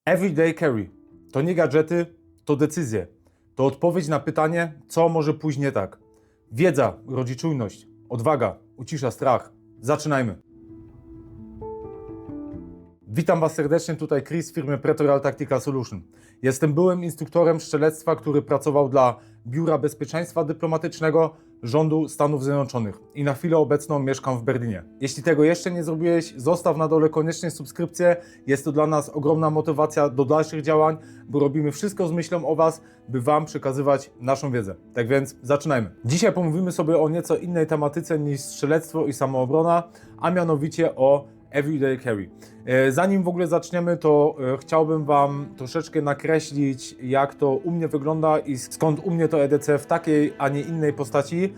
Everyday Carry to nie gadżety, to decyzje. To odpowiedź na pytanie, co może pójść nie tak. Wiedza rodzi czujność, odwaga ucisza strach. Zaczynajmy. Witam Was serdecznie, tutaj Chris z firmy Pretorial Tactical Solution. Jestem byłym instruktorem strzelectwa, który pracował dla Biura Bezpieczeństwa Dyplomatycznego Rządu Stanów Zjednoczonych i na chwilę obecną mieszkam w Berlinie. Jeśli tego jeszcze nie zrobiłeś, zostaw na dole koniecznie subskrypcję. Jest to dla nas ogromna motywacja do dalszych działań, bo robimy wszystko z myślą o Was, by Wam przekazywać naszą wiedzę. Tak więc zaczynajmy. Dzisiaj pomówimy sobie o nieco innej tematyce niż strzelectwo i samoobrona, a mianowicie o Everyday Carry. Zanim w ogóle zaczniemy, to chciałbym Wam troszeczkę nakreślić, jak to u mnie wygląda i skąd u mnie to EDC w takiej, a nie innej postaci.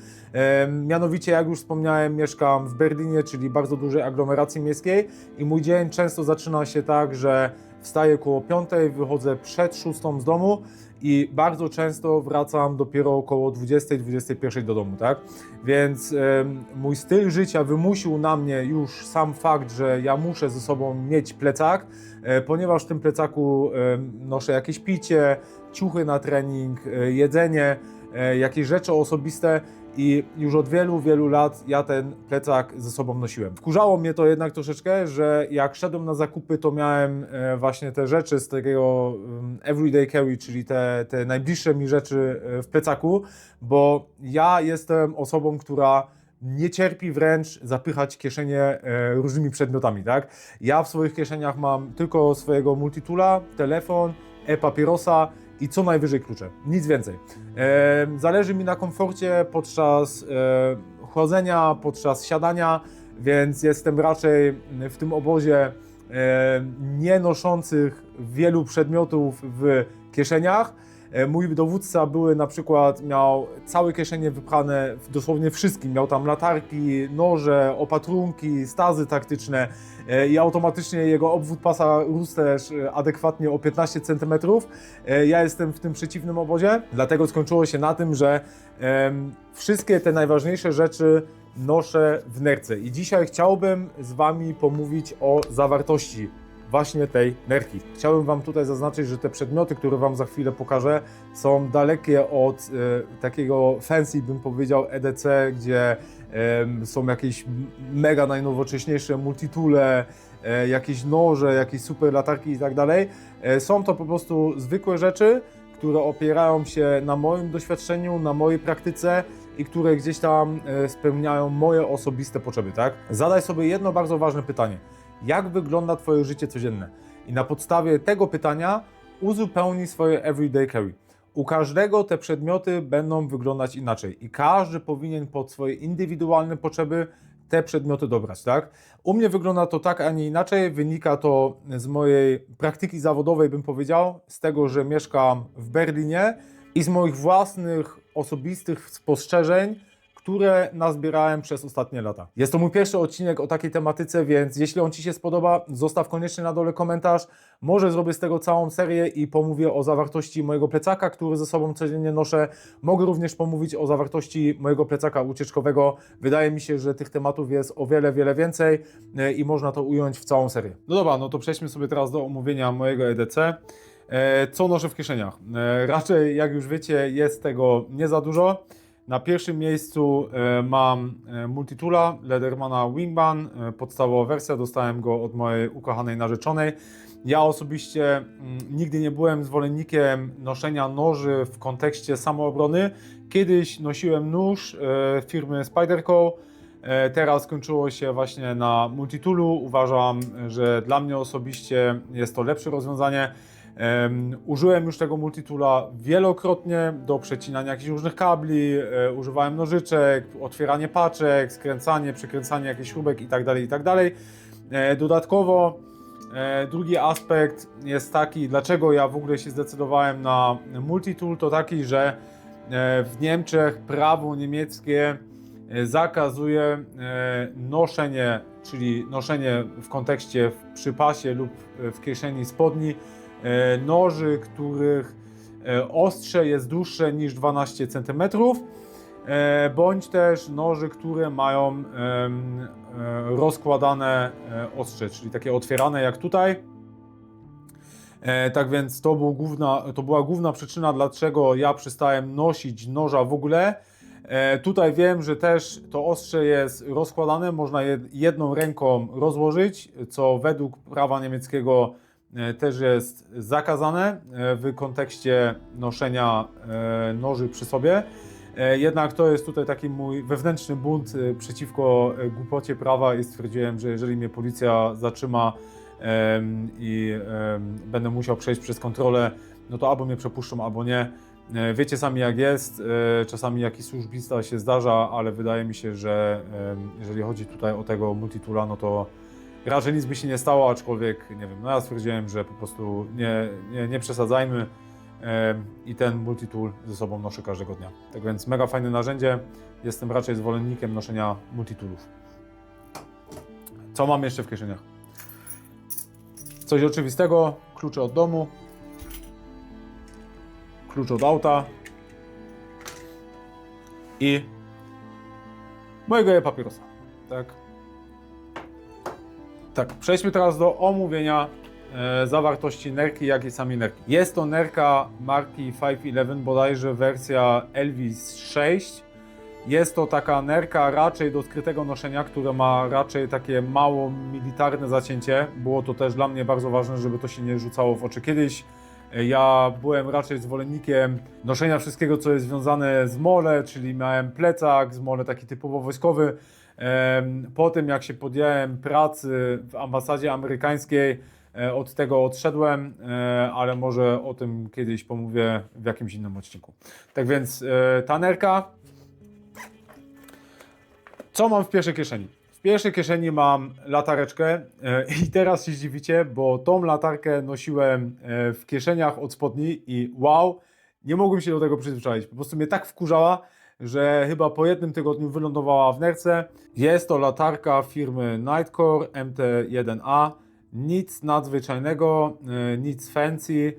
Mianowicie, jak już wspomniałem, mieszkam w Berlinie, czyli bardzo dużej aglomeracji miejskiej i mój dzień często zaczyna się tak, że wstaję koło 5, wychodzę przed 6 z domu i bardzo często wracam dopiero około 20-21 do domu, tak? Więc mój styl życia wymusił na mnie już sam fakt, że ja muszę ze sobą mieć plecak, ponieważ w tym plecaku noszę jakieś picie, ciuchy na trening, jedzenie, jakieś rzeczy osobiste i już od wielu lat ja ten plecak ze sobą nosiłem. Wkurzało mnie to jednak troszeczkę, że jak szedłem na zakupy, to miałem właśnie te rzeczy z takiego everyday carry, czyli te najbliższe mi rzeczy w plecaku, bo ja jestem osobą, która nie cierpi wręcz zapychać kieszenie różnymi przedmiotami, tak? Ja w swoich kieszeniach mam tylko swojego multitoola, telefon, e-papierosa i co najwyżej klucze, nic więcej. Zależy mi na komforcie podczas chodzenia, podczas siadania, więc jestem raczej w tym obozie nie noszących wielu przedmiotów w kieszeniach. Mój dowódca były na przykład, miał całe kieszenie wypchane w dosłownie wszystkim. Miał tam latarki, noże, opatrunki, stazy taktyczne i automatycznie jego obwód pasa rósł też adekwatnie o 15 cm. Ja jestem w tym przeciwnym obozie, dlatego skończyło się na tym, że wszystkie te najważniejsze rzeczy noszę w nerce. I dzisiaj chciałbym z Wami pomówić o zawartości właśnie tej nerki. Chciałem Wam tutaj zaznaczyć, że te przedmioty, które Wam za chwilę pokażę, są dalekie od takiego fancy, bym powiedział, EDC, gdzie są jakieś mega najnowocześniejsze multitoole, jakieś noże, jakieś super latarki i tak dalej. Są to po prostu zwykłe rzeczy, które opierają się na moim doświadczeniu, na mojej praktyce i które gdzieś tam spełniają moje osobiste potrzeby, tak? Zadaj sobie jedno bardzo ważne pytanie. Jak wygląda Twoje życie codzienne? I na podstawie tego pytania uzupełnij swoje everyday carry. U każdego te przedmioty będą wyglądać inaczej i każdy powinien pod swoje indywidualne potrzeby te przedmioty dobrać, tak? U mnie wygląda to tak, a nie inaczej. Wynika to z mojej praktyki zawodowej, bym powiedział, z tego, że mieszkam w Berlinie i z moich własnych, osobistych spostrzeżeń, które nazbierałem przez ostatnie lata. Jest to mój pierwszy odcinek o takiej tematyce, więc jeśli on Ci się spodoba, zostaw koniecznie na dole komentarz. Może zrobię z tego całą serię i pomówię o zawartości mojego plecaka, który ze sobą codziennie noszę. Mogę również pomówić o zawartości mojego plecaka ucieczkowego. Wydaje mi się, że tych tematów jest o wiele więcej i można to ująć w całą serię. No dobra, no to przejdźmy sobie teraz do omówienia mojego EDC. Co noszę w kieszeniach? Raczej, jak już wiecie, jest tego nie za dużo. Na pierwszym miejscu mam multitoola Leathermana Wingman, podstawowa wersja, dostałem go od mojej ukochanej narzeczonej. Ja osobiście nigdy nie byłem zwolennikiem noszenia noży w kontekście samoobrony. Kiedyś nosiłem nóż firmy Spyderco, teraz skończyło się właśnie na multitoolu. Uważam, że dla mnie osobiście jest to lepsze rozwiązanie. Użyłem już tego multitoola wielokrotnie do przecinania jakichś różnych kabli, używałem nożyczek, otwieranie paczek, skręcanie, przekręcanie jakichś śrubek itd. Dodatkowo drugi aspekt jest taki, dlaczego ja w ogóle się zdecydowałem na multitool, to taki, że w Niemczech prawo niemieckie zakazuje noszenie, czyli noszenie w kontekście przy pasie lub w kieszeni spodni noży, których ostrze jest dłuższe niż 12 cm, bądź też noży, które mają rozkładane ostrze, czyli takie otwierane jak tutaj. Tak więc to była główna przyczyna, dlaczego ja przestałem nosić noża w ogóle. Tutaj wiem, że też to ostrze jest rozkładane, można je jedną ręką rozłożyć, co według prawa niemieckiego też jest zakazane w kontekście noszenia noży przy sobie. Jednak to jest tutaj taki mój wewnętrzny bunt przeciwko głupocie prawa i stwierdziłem, że jeżeli mnie policja zatrzyma i będę musiał przejść przez kontrolę, no to albo mnie przepuszczą, albo nie. Wiecie sami jak jest, czasami jakiś służbista się zdarza, ale wydaje mi się, że jeżeli chodzi tutaj o tego multitoola, no to raczej nic by się nie stało, aczkolwiek nie wiem, no ja stwierdziłem, że po prostu nie przesadzajmy i ten multitool ze sobą noszę każdego dnia. Tak więc mega fajne narzędzie, jestem raczej zwolennikiem noszenia multitoolów. Co mam jeszcze w kieszeniach? Coś oczywistego, klucze od domu, klucz od auta i mojego e-papierosa. Tak, przejdźmy teraz do omówienia zawartości nerki, jak i sami nerki. Jest to nerka marki 511, bodajże wersja Elvis 6. Jest to taka nerka raczej do skrytego noszenia, która ma raczej takie mało militarne zacięcie. Było to też dla mnie bardzo ważne, żeby to się nie rzucało w oczy kiedyś. Ja byłem raczej zwolennikiem noszenia wszystkiego, co jest związane z mole, czyli miałem plecak z mole taki typowo wojskowy. Po tym, jak się podjąłem pracy w ambasadzie amerykańskiej, od tego odszedłem, ale może o tym kiedyś pomówię w jakimś innym odcinku. Tak więc ta nerka. Co mam w pierwszej kieszeni? W pierwszej kieszeni mam latareczkę i teraz się zdziwicie, bo tą latarkę nosiłem w kieszeniach od spodni i wow, nie mogłem się do tego przyzwyczaić. Po prostu mnie tak wkurzała, że chyba po jednym tygodniu wylądowała w nerce. Jest to latarka firmy Nitecore MT1A. Nic nadzwyczajnego, nic fancy.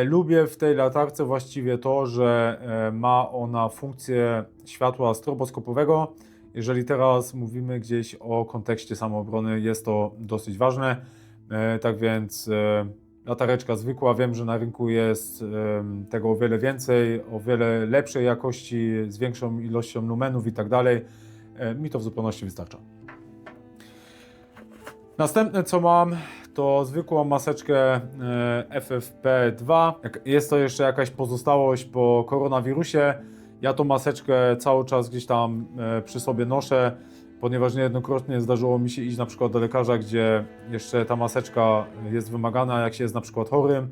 Lubię w tej latarce właściwie to, że ma ona funkcję światła stroboskopowego. Jeżeli teraz mówimy gdzieś o kontekście samoobrony, jest to dosyć ważne. Tak więc latareczka zwykła, wiem, że na rynku jest tego o wiele więcej, o wiele lepszej jakości, z większą ilością lumenów i tak dalej. Mi to w zupełności wystarcza. Następne co mam, to zwykłą maseczkę FFP2. Jest to jeszcze jakaś pozostałość po koronawirusie. Ja tą maseczkę cały czas gdzieś tam przy sobie noszę, ponieważ niejednokrotnie zdarzyło mi się iść na przykład do lekarza, gdzie jeszcze ta maseczka jest wymagana, jak się jest na przykład chorym.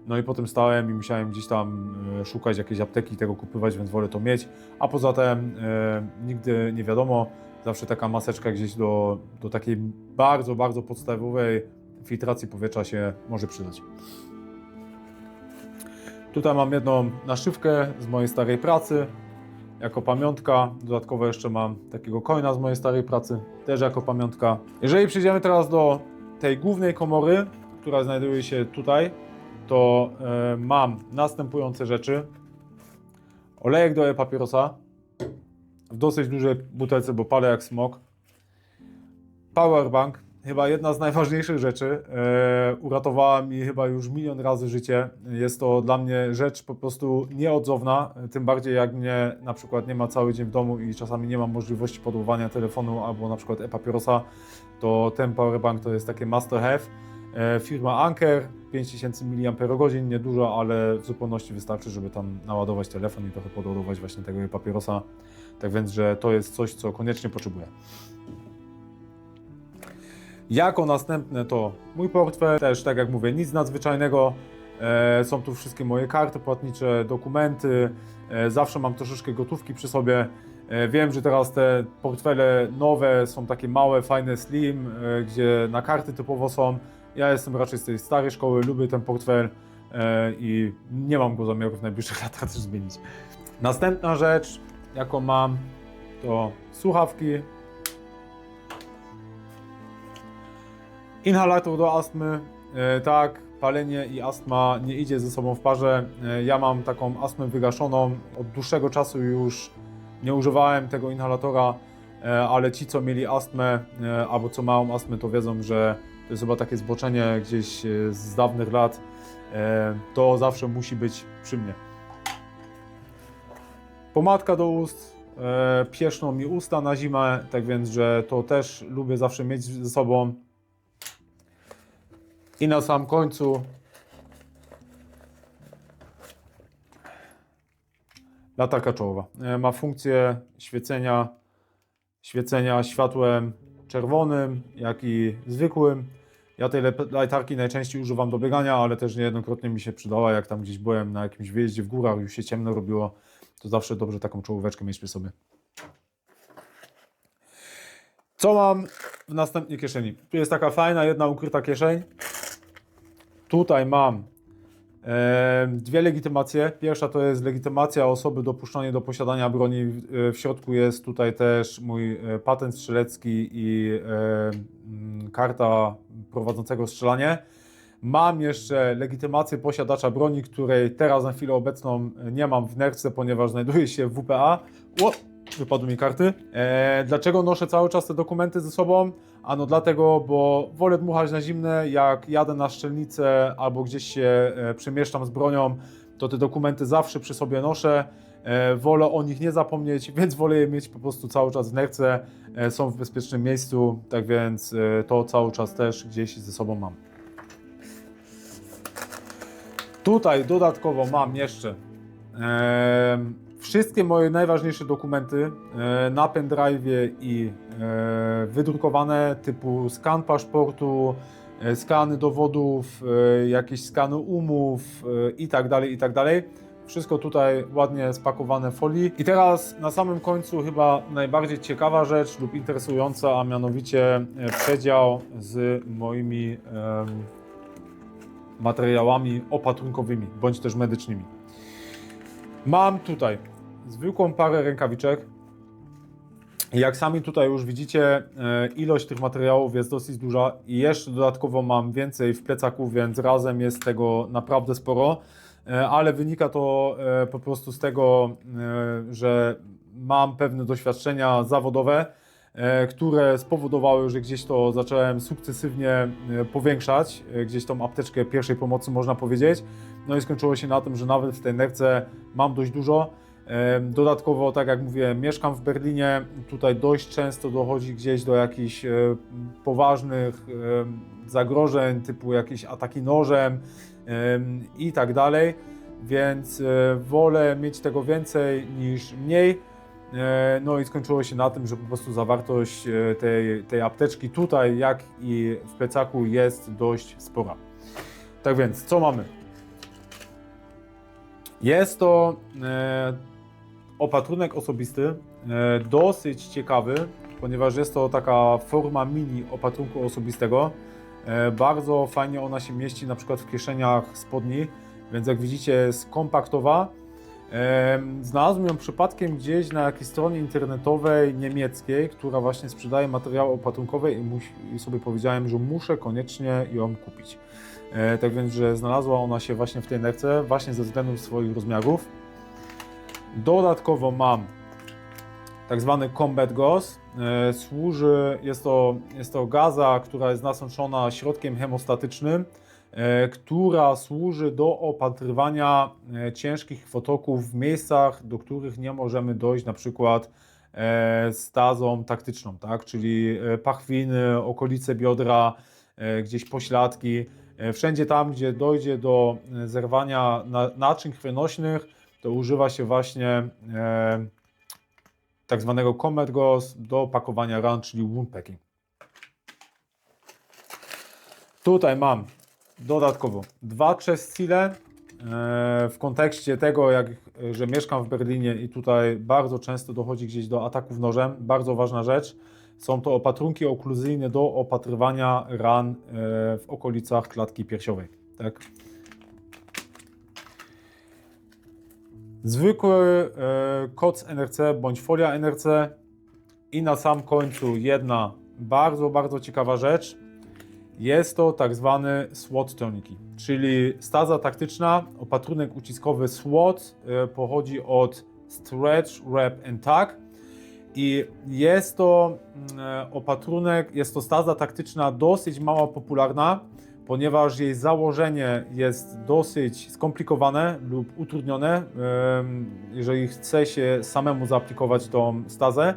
No i potem stałem i musiałem gdzieś tam szukać jakiejś apteki i tego kupywać, więc wolę to mieć. A poza tym nigdy nie wiadomo, zawsze taka maseczka gdzieś do takiej bardzo, bardzo podstawowej filtracji powietrza się może przydać. Tutaj mam jedną naszywkę z mojej starej pracy, jako pamiątka. Dodatkowo jeszcze mam takiego coina z mojej starej pracy, też jako pamiątka. Jeżeli przejdziemy teraz do tej głównej komory, która znajduje się tutaj, to mam następujące rzeczy. Olejek do e-papierosa w dosyć dużej butelce, bo palę jak smok. Powerbank. Chyba jedna z najważniejszych rzeczy, uratowała mi chyba już milion razy życie. Jest to dla mnie rzecz po prostu nieodzowna, tym bardziej jak mnie na przykład nie ma cały dzień w domu i czasami nie mam możliwości podładowania telefonu albo na przykład e-papierosa, to ten powerbank to jest takie must have. Firma Anker, 5000 mAh, niedużo, ale w zupełności wystarczy, żeby tam naładować telefon i trochę podładować właśnie tego e-papierosa. Tak więc, że to jest coś, co koniecznie potrzebuję. Jako następne to mój portfel, też tak jak mówię, nic nadzwyczajnego. Są tu wszystkie moje karty płatnicze, dokumenty, zawsze mam troszeczkę gotówki przy sobie. Wiem, że teraz te portfele nowe są takie małe, fajne, slim, gdzie na karty typowo są. Ja jestem raczej z tej starej szkoły, lubię ten portfel i nie mam go zamiaru w najbliższych latach też zmienić. Następna rzecz, jaką mam, to słuchawki. Inhalator do astmy, tak, palenie i astma nie idzie ze sobą w parze. Ja mam taką astmę wygaszoną, od dłuższego czasu już nie używałem tego inhalatora, ale ci co mieli astmę albo co mają astmę to wiedzą, że to jest chyba takie zboczenie gdzieś z dawnych lat, to zawsze musi być przy mnie. Pomadka do ust, pieszczą mi usta na zimę, tak więc, że to też lubię zawsze mieć ze sobą. I na sam końcu latarka czołowa. Ma funkcję świecenia światłem czerwonym, jak i zwykłym. Ja tej latarki najczęściej używam do biegania, ale też niejednokrotnie mi się przydała, jak tam gdzieś byłem na jakimś wyjeździe w górach, już się ciemno robiło, to zawsze dobrze taką czołóweczkę mieć przy sobie. Co mam w następnej kieszeni? Tu jest taka fajna, jedna ukryta kieszeń. Tutaj mam dwie legitymacje. Pierwsza to jest legitymacja osoby dopuszczonej do posiadania broni. W środku jest tutaj też mój patent strzelecki i karta prowadzącego strzelanie. Mam jeszcze legitymację posiadacza broni, której teraz na chwilę obecną nie mam w nerce, ponieważ znajduje się w WPA. Wypadły mi karty. Dlaczego noszę cały czas te dokumenty ze sobą? Ano dlatego, bo wolę dmuchać na zimne, jak jadę na strzelnicę albo gdzieś się przemieszczam z bronią, to te dokumenty zawsze przy sobie noszę. Wolę o nich nie zapomnieć, więc wolę je mieć po prostu cały czas w nerce. Są w bezpiecznym miejscu, tak więc to cały czas też gdzieś ze sobą mam. Tutaj dodatkowo mam jeszcze wszystkie moje najważniejsze dokumenty na pendrive'ie i wydrukowane, typu skan paszportu, skany dowodów, jakieś skany umów i tak dalej, i tak dalej. Wszystko tutaj ładnie spakowane w folii. I teraz na samym końcu chyba najbardziej ciekawa rzecz lub interesująca, a mianowicie przedział z moimi materiałami opatrunkowymi bądź też medycznymi. Mam tutaj zwykłą parę rękawiczek. Jak sami tutaj już widzicie, ilość tych materiałów jest dosyć duża i jeszcze dodatkowo mam więcej w plecaku, więc razem jest tego naprawdę sporo, ale wynika to po prostu z tego, że mam pewne doświadczenia zawodowe, które spowodowały, że gdzieś to zacząłem sukcesywnie powiększać, gdzieś tą apteczkę pierwszej pomocy można powiedzieć. No i skończyło się na tym, że nawet w tej nerce mam dość dużo. Dodatkowo, tak jak mówię, mieszkam w Berlinie, tutaj dość często dochodzi gdzieś do jakichś poważnych zagrożeń, typu jakieś ataki nożem i tak dalej, więc wolę mieć tego więcej niż mniej. No i skończyło się na tym, że po prostu zawartość tej apteczki tutaj, jak i w plecaku jest dość spora. Tak więc, co mamy? Jest to opatrunek osobisty, dosyć ciekawy, ponieważ jest to taka forma mini opatrunku osobistego. Bardzo fajnie ona się mieści na przykład w kieszeniach spodni, więc jak widzicie jest kompaktowa. Znalazłem ją przypadkiem gdzieś na jakiejś stronie internetowej niemieckiej, która właśnie sprzedaje materiały opatrunkowe i sobie powiedziałem, że muszę koniecznie ją kupić. Tak więc, że znalazła ona się właśnie w tej nerce, właśnie ze względu swoich rozmiarów. Dodatkowo mam tak zwany Combat Gauze. Jest to gaza, która jest nasączona środkiem hemostatycznym, która służy do opatrywania ciężkich krwotoków w miejscach, do których nie możemy dojść, na przykład stazą taktyczną, tak? Czyli pachwiny, okolice biodra, gdzieś pośladki. Wszędzie tam, gdzie dojdzie do zerwania naczyń krwionośnych, to używa się właśnie tak zwanego Combat Gauze do pakowania ran, czyli wound packing. Tutaj mam dodatkowo 2 chest seale w kontekście tego, że mieszkam w Berlinie i tutaj bardzo często dochodzi gdzieś do ataków nożem. Bardzo ważna rzecz. Są to opatrunki okluzyjne do opatrywania ran w okolicach klatki piersiowej. Tak? Zwykły koc NRC bądź folia NRC i na sam końcu jedna bardzo ciekawa rzecz. Jest to tak zwany SWAT tourniquet, czyli staza taktyczna, opatrunek uciskowy SWAT pochodzi od Stretch, Wrap and Tug i jest to opatrunek, jest to staza taktyczna dosyć mało popularna, ponieważ jej założenie jest dosyć skomplikowane lub utrudnione, jeżeli chce się samemu zaaplikować tą stazę,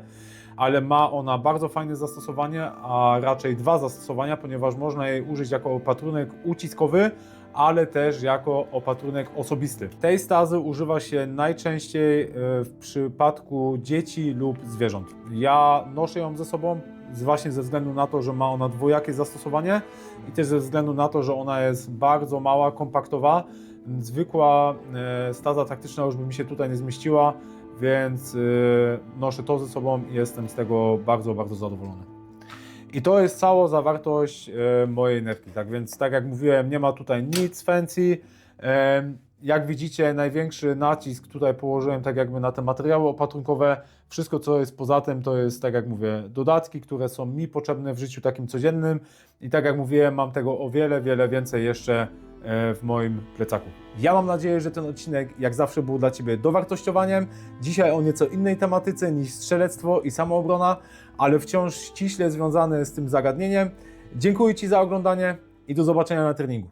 ale ma ona bardzo fajne zastosowanie, a raczej dwa zastosowania, ponieważ można jej użyć jako opatrunek uciskowy, ale też jako opatrunek osobisty. Tej stazy używa się najczęściej w przypadku dzieci lub zwierząt. Ja noszę ją ze sobą właśnie ze względu na to, że ma ona dwojakie zastosowanie i też ze względu na to, że ona jest bardzo mała, kompaktowa. Zwykła staza taktyczna już by mi się tutaj nie zmieściła, więc noszę to ze sobą i jestem z tego bardzo, bardzo zadowolony. I to jest cała zawartość mojej nerki. Tak więc, tak jak mówiłem, nie ma tutaj nic fancy. Jak widzicie, największy nacisk tutaj położyłem tak jakby na te materiały opatrunkowe. Wszystko, co jest poza tym, to jest, tak jak mówię, dodatki, które są mi potrzebne w życiu takim codziennym. I tak jak mówiłem, mam tego o wiele, wiele więcej jeszcze w moim plecaku. Ja mam nadzieję, że ten odcinek jak zawsze był dla Ciebie dowartościowaniem. Dzisiaj o nieco innej tematyce niż strzelectwo i samoobrona, ale wciąż ściśle związane z tym zagadnieniem. Dziękuję Ci za oglądanie i do zobaczenia na treningu.